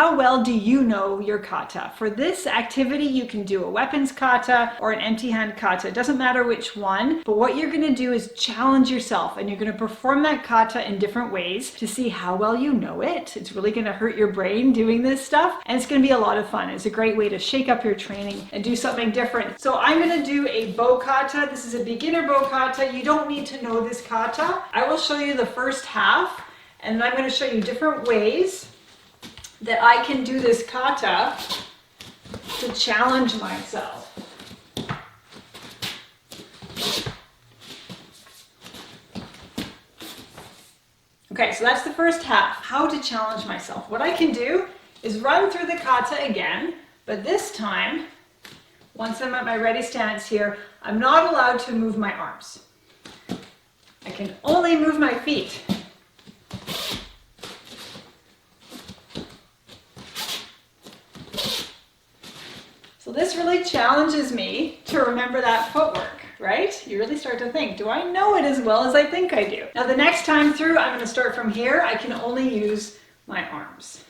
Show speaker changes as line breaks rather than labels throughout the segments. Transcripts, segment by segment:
how well do you know your kata? For this activity, you can do a weapons kata or an empty hand kata. It doesn't matter which one, but what you're going to do is challenge yourself, and you're going to perform that kata in different ways to see how well you know it. It's really going to hurt your brain doing this stuff, and it's going to be a lot of fun. It's a great way to shake up your training and do something different. So I'm going to do a bow kata. This is a beginner bow kata. You don't need to know this kata. I will show you the first half, and then I'm going to show you different ways that I can do this kata to challenge myself. Okay, so that's the first half, how to challenge myself. What I can do is run through the kata again, but this time, once I'm at my ready stance here, I'm not allowed to move my arms. I can only move my feet. So this really challenges me to remember that footwork, right? You really start to think, do I know it as well as I think I do? Now the next time through, I'm going to start from here. I can only use my arms.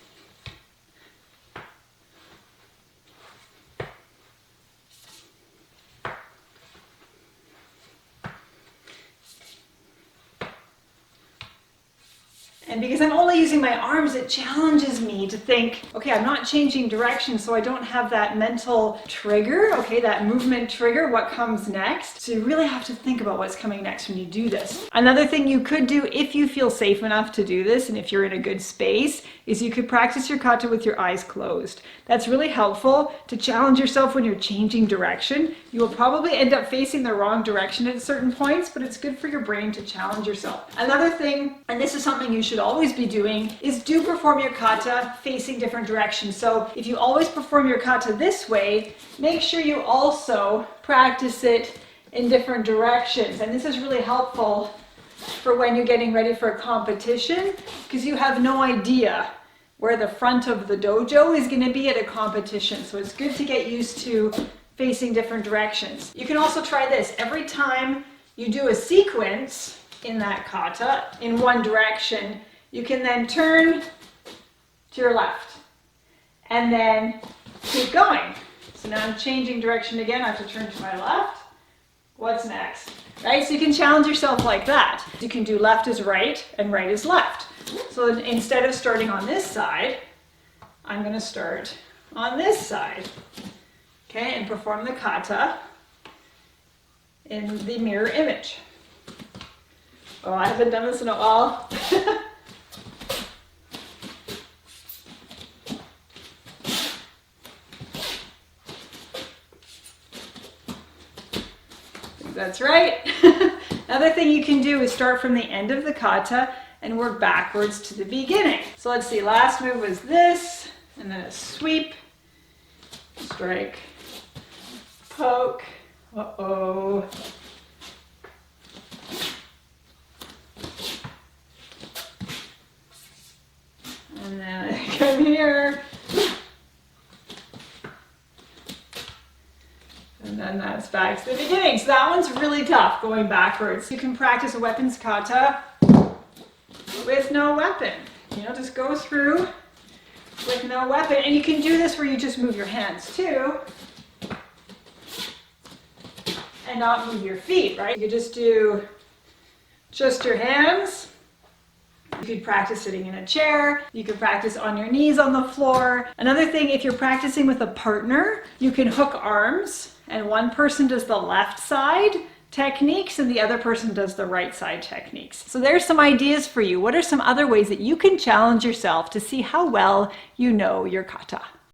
And because I'm only using my arms, it challenges me to think, okay, I'm not changing direction, so I don't have that mental trigger, okay, that movement trigger, what comes next. So you really have to think about what's coming next when you do this. Another thing you could do if you feel safe enough to do this, and if you're in a good space, is you could practice your kata with your eyes closed. That's really helpful to challenge yourself when you're changing direction. You will probably end up facing the wrong direction at certain points, but it's good for your brain to challenge yourself. Another thing, and this is something you should always be doing, is do perform your kata facing different directions. So if you always perform your kata this way, make sure you also practice it in different directions. And this is really helpful for when you're getting ready for a competition, because you have no idea where the front of the dojo is going to be at a competition. So it's good to get used to facing different directions. You can also try this. Every time you do a sequence in that kata in one direction, you can then turn to your left and then keep going. So now I'm changing direction again. I have to turn to my left. What's next? Right? So you can challenge yourself like that. You can do left is right and right is left. So instead of starting on this side, I'm going to start on this side. Okay, and perform the kata in the mirror image. Oh, I haven't done this in a while. That's right. Another thing you can do is start from the end of the kata and work backwards to the beginning. So let's see, last move was this, and then a sweep, strike, poke, uh-oh. And then I come here. And then that's back to the beginning. So that one's really tough, going backwards. You can practice a weapons kata with no weapon. You know, just go through with no weapon. And you can do this where you just move your hands too, and not move your feet, right? You just do just your hands. You could practice sitting in a chair. You could practice on your knees on the floor. Another thing, if you're practicing with a partner, you can hook arms, and one person does the left side techniques and the other person does the right side techniques. So there's some ideas for you. What are some other ways that you can challenge yourself to see how well you know your kata?